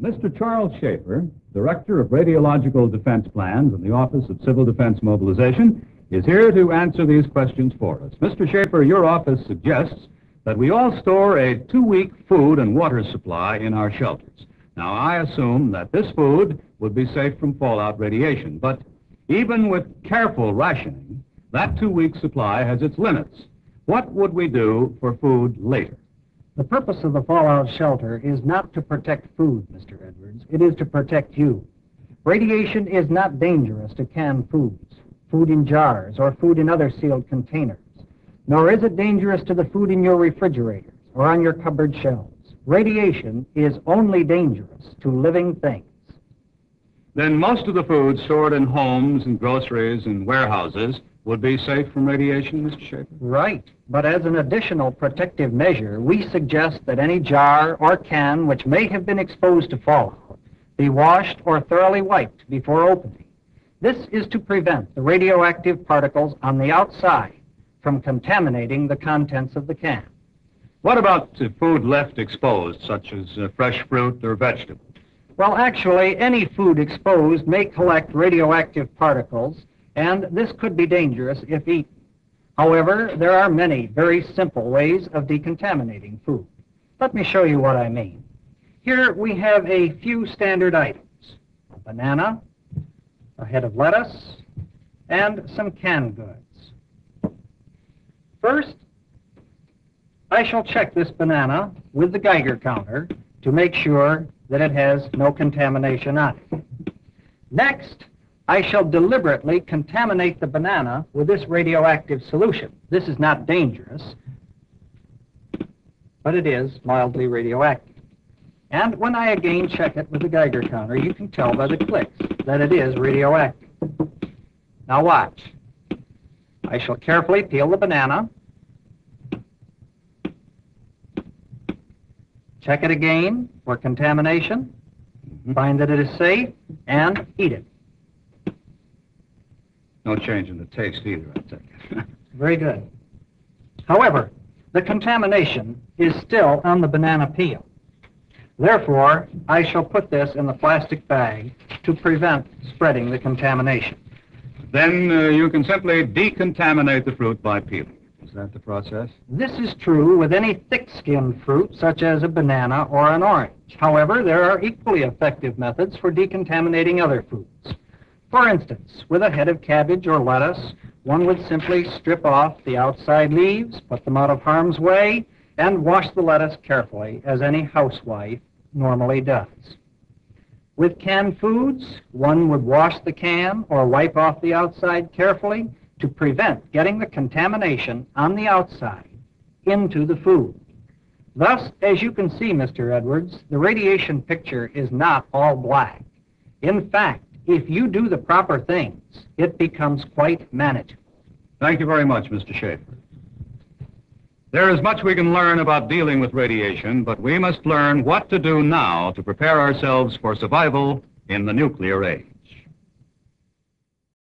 Mr. Charles Schaefer, Director of Radiological Defense Plans in the Office of Civil Defense Mobilization, is here to answer these questions for us. Mr. Schaefer, your office suggests that we all store a 2-week food and water supply in our shelters. Now, I assume that this food would be safe from fallout radiation, but even with careful rationing, that 2-week supply has its limits. What would we do for food later? The purpose of the fallout shelter is not to protect food, Mr. Edwards. It is to protect you. Radiation is not dangerous to canned foods, food in jars, or food in other sealed containers. Nor is it dangerous to the food in your refrigerators or on your cupboard shelves. Radiation is only dangerous to living things. Then most of the food stored in homes and groceries and warehouses would be safe from radiation, Mr. Schaefer? Right. But as an additional protective measure, we suggest that any jar or can which may have been exposed to fallout be washed or thoroughly wiped before opening. This is to prevent the radioactive particles on the outside from contaminating the contents of the can. What about food left exposed, such as fresh fruit or vegetables? Well, actually, any food exposed may collect radioactive particles, and this could be dangerous if eaten. However, there are many very simple ways of decontaminating food. Let me show you what I mean. Here we have a few standard items: a banana, a head of lettuce, and some canned goods. First, I shall check this banana with the Geiger counter to make sure that it has no contamination on it. Next, I shall deliberately contaminate the banana with this radioactive solution. This is not dangerous, but it is mildly radioactive. And when I again check it with the Geiger counter, you can tell by the clicks that it is radioactive. Now watch. I shall carefully peel the banana, check it again for contamination, find that it is safe, and eat it. No change in the taste either, I take it. Very good. However, the contamination is still on the banana peel. Therefore, I shall put this in the plastic bag to prevent spreading the contamination. Then you can simply decontaminate the fruit by peeling. Is that the process? This is true with any thick-skinned fruit, such as a banana or an orange. However, there are equally effective methods for decontaminating other foods. For instance, with a head of cabbage or lettuce, one would simply strip off the outside leaves, put them out of harm's way, and wash the lettuce carefully, as any housewife normally does. With canned foods, one would wash the can or wipe off the outside carefully to prevent getting the contamination on the outside into the food. Thus, as you can see, Mr. Edwards, the radiation picture is not all black. In fact, if you do the proper things, it becomes quite manageable. Thank you very much, Mr. Schaefer. There is much we can learn about dealing with radiation, but we must learn what to do now to prepare ourselves for survival in the nuclear age.